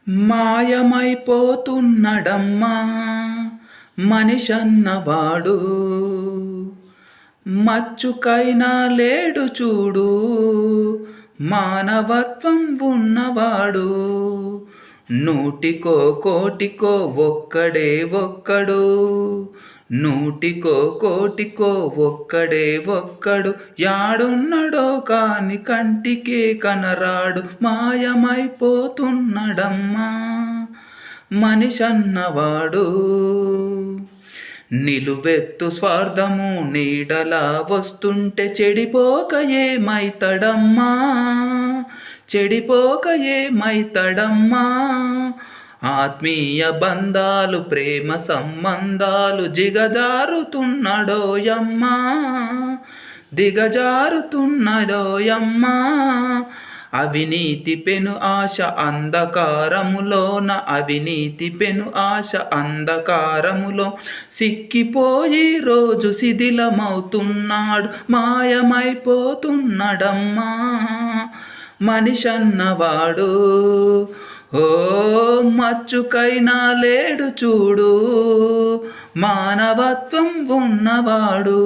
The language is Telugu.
మాయమైపోతున్నడమ్మా మనిషన్నవాడు, మచ్చుకైనా లేడు చూడు మానవత్వం ఉన్నవాడు. నూటికో కోటికో ఒక్కడే ఒక్కడు, నూటికో కోటికో ఒక్కడే ఒక్కడు. యాడున్నడో కాని కంటికే కనరాడు, మాయమైపోతున్నడమ్మా మనిషన్నవాడు. నిలువెత్తు స్వార్థము నీడలా వస్తుంటే చెడిపోక ఏమైతడమ్మా, చెడిపోక ఏమైతడమ్మా. ఆత్మీయ బంధాలు ప్రేమ సంబంధాలు దిగజారుతున్నడోయమ్మా, దిగజారుతున్నడోయమ్మా. అవినీతి పెను ఆశ అంధకారములోన, అవినీతి పెను ఆశ అంధకారములో సిక్కిపోయి రోజు శిథిలమవుతున్నాడు, మాయమైపోతున్నడమ్మా మనిషన్నవాడు. ఓ మచ్చుకైనా లేడు చూడు మానవత్వం ఉన్నవాడు.